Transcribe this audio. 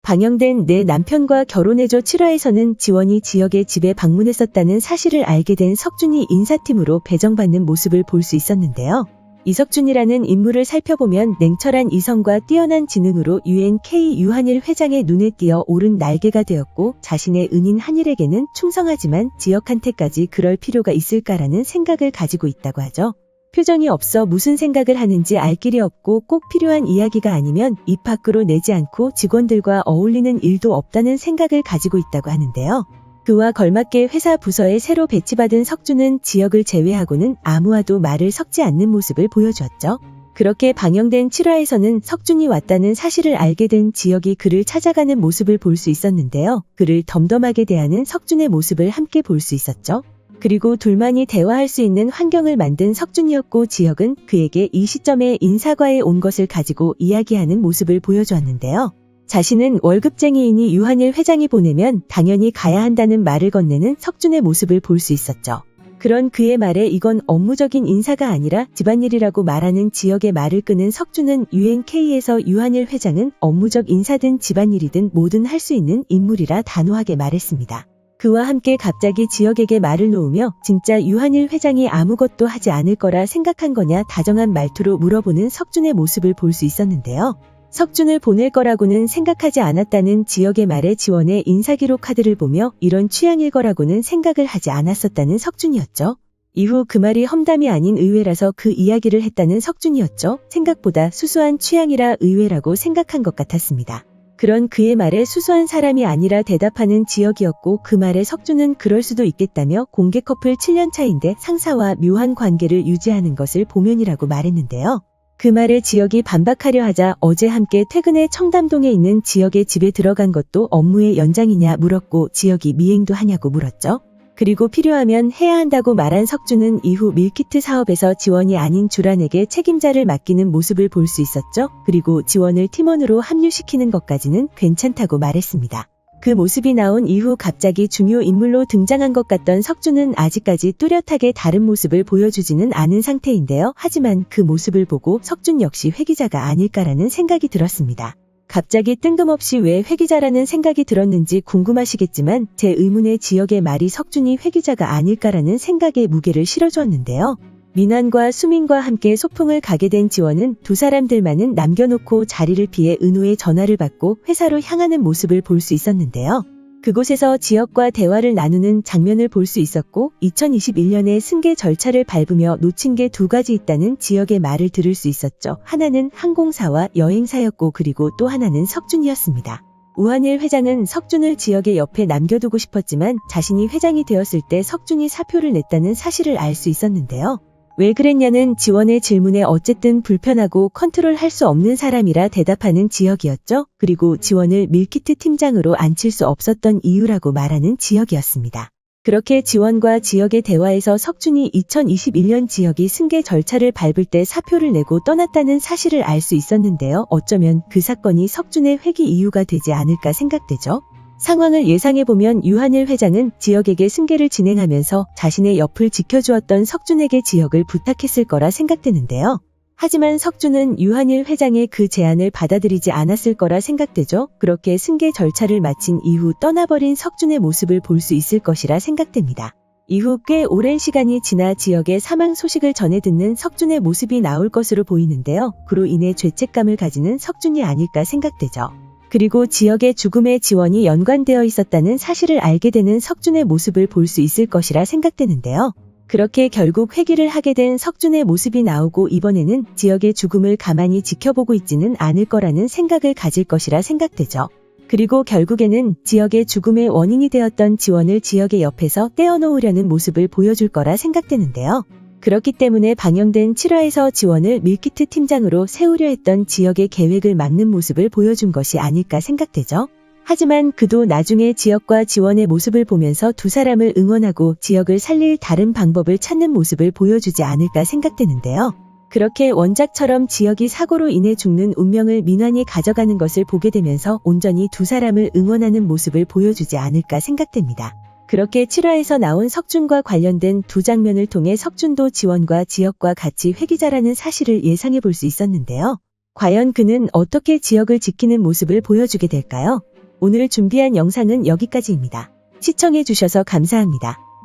방영된 내 남편과 결혼해줘 7화에서는 지원이 지역의 집에 방문했었다는 사실을 알게 된 석준이 인사팀으로 배정받는 모습을 볼 수 있었는데요. 이석준이라는 인물을 살펴보면 냉철한 이성과 뛰어난 지능으로 UNK 유한일 회장의 눈에 띄어 오른 날개가 되었고 자신의 은인 한일에게는 충성하지만 지역한테까지 그럴 필요가 있을까라는 생각을 가지고 있다고 하죠. 표정이 없어 무슨 생각을 하는지 알 길이 없고 꼭 필요한 이야기가 아니면 입 밖으로 내지 않고 직원들과 어울리는 일도 없다는 생각을 가지고 있다고 하는데요. 그와 걸맞게 회사 부서에 새로 배치받은 석준은 지역을 제외하고는 아무와도 말을 섞지 않는 모습을 보여주었죠. 그렇게 방영된 7화에서는 석준이 왔다는 사실을 알게 된 지역이 그를 찾아가는 모습을 볼 수 있었는데요. 그를 덤덤하게 대하는 석준의 모습을 함께 볼 수 있었죠. 그리고 둘만이 대화할 수 있는 환경을 만든 석준이었고 지역은 그에게 이 시점에 인사과에 온 것을 가지고 이야기하는 모습을 보여주었는데요. 자신은 월급쟁이이니 유한일 회장이 보내면 당연히 가야 한다는 말을 건네는 석준의 모습을 볼 수 있었죠. 그런 그의 말에 이건 업무적인 인사가 아니라 집안일이라고 말하는 지역의 말을 끄는 석준은 UNK에서 유한일 회장은 업무적 인사든 집안일이든 뭐든 할 수 있는 인물이라 단호하게 말했습니다. 그와 함께 갑자기 지역에게 말을 놓으며 진짜 유한일 회장이 아무것도 하지 않을 거라 생각한 거냐 다정한 말투로 물어보는 석준의 모습을 볼 수 있었는데요. 석준을 보낼 거라고는 생각하지 않았다는 지역의 말에 지원의 인사기록 카드를 보며 이런 취향일 거라고는 생각을 하지 않았었다는 석준이었죠. 이후 그 말이 험담이 아닌 의외라서 그 이야기를 했다는 석준이었죠. 생각보다 수수한 취향이라 의외라고 생각한 것 같았습니다. 그런 그의 말에 수수한 사람이 아니라 대답하는 지역이었고 그 말에 석준은 그럴 수도 있겠다며 공개 커플 7년 차인데 상사와 묘한 관계를 유지하는 것을 보면이라고 말했는데요. 그 말에 지역이 반박하려 하자 어제 함께 퇴근해 청담동에 있는 지역의 집에 들어간 것도 업무의 연장이냐 물었고 지역이 미행도 하냐고 물었죠. 그리고 필요하면 해야 한다고 말한 석준은 이후 밀키트 사업에서 지원이 아닌 주란에게 책임자를 맡기는 모습을 볼 수 있었죠. 그리고 지원을 팀원으로 합류시키는 것까지는 괜찮다고 말했습니다. 그 모습이 나온 이후 갑자기 중요 인물로 등장한 것 같던 석준은 아직까지 뚜렷하게 다른 모습을 보여주지는 않은 상태인데요. 하지만 그 모습을 보고 석준 역시 회기자가 아닐까라는 생각이 들었습니다. 갑자기 뜬금없이 왜 회기자라는 생각이 들었는지 궁금하시겠지만 제 의문의 지역의 말이 석준이 회기자가 아닐까라는 생각에 무게를 실어주었는데요. 민환과 수민과 함께 소풍을 가게 된 지원은 두 사람들만은 남겨놓고 자리를 피해 은호의 전화를 받고 회사로 향하는 모습을 볼 수 있었는데요. 그곳에서 지역과 대화를 나누는 장면을 볼 수 있었고 2021년에 승계 절차를 밟으며 놓친 게 두 가지 있다는 지역의 말을 들을 수 있었죠. 하나는 항공사와 여행사였고 그리고 또 하나는 석준이었습니다. 우한일 회장은 석준을 지역의 옆에 남겨두고 싶었지만 자신이 회장이 되었을 때 석준이 사표를 냈다는 사실을 알 수 있었는데요. 왜 그랬냐는 지원의 질문에 어쨌든 불편하고 컨트롤할 수 없는 사람이라 대답하는 지역이었죠. 그리고 지원을 밀키트 팀장으로 앉힐 수 없었던 이유라고 말하는 지역이었습니다. 그렇게 지원과 지역의 대화에서 석준이 2021년 지역이 승계 절차를 밟을 때 사표를 내고 떠났다는 사실을 알 수 있었는데요. 어쩌면 그 사건이 석준의 회귀 이유가 되지 않을까 생각되죠. 상황을 예상해보면 유한일 회장은 지역에게 승계를 진행하면서 자신의 옆을 지켜주었던 석준에게 지역을 부탁했을 거라 생각되는데요. 하지만 석준은 유한일 회장의 그 제안을 받아들이지 않았을 거라 생각되죠. 그렇게 승계 절차를 마친 이후 떠나버린 석준의 모습을 볼 수 있을 것이라 생각됩니다. 이후 꽤 오랜 시간이 지나 지역의 사망 소식을 전해 듣는 석준의 모습이 나올 것으로 보이는데요. 그로 인해 죄책감을 가지는 석준이 아닐까 생각되죠. 그리고 지역의 죽음에 지원이 연관되어 있었다는 사실을 알게 되는 석준의 모습을 볼 수 있을 것이라 생각되는데요. 그렇게 결국 회귀를 하게 된 석준의 모습이 나오고 이번에는 지역의 죽음을 가만히 지켜보고 있지는 않을 거라는 생각을 가질 것이라 생각되죠. 그리고 결국에는 지역의 죽음의 원인이 되었던 지원을 지역의 옆에서 떼어놓으려는 모습을 보여줄 거라 생각되는데요. 그렇기 때문에 방영된 7화에서 지원을 밀키트 팀장으로 세우려 했던 지역의 계획을 막는 모습을 보여준 것이 아닐까 생각되죠. 하지만 그도 나중에 지역과 지원의 모습을 보면서 두 사람을 응원하고 지역을 살릴 다른 방법을 찾는 모습을 보여주지 않을까 생각되는데요. 그렇게 원작처럼 지역이 사고로 인해 죽는 운명을 민환이 가져가는 것을 보게 되면서 온전히 두 사람을 응원하는 모습을 보여주지 않을까 생각됩니다. 그렇게 7화에서 나온 석준과 관련된 두 장면을 통해 석준도 지원과 지역과 같이 회기자라는 사실을 예상해 볼 수 있었는데요. 과연 그는 어떻게 지역을 지키는 모습을 보여주게 될까요? 오늘 준비한 영상은 여기까지입니다. 시청해주셔서 감사합니다.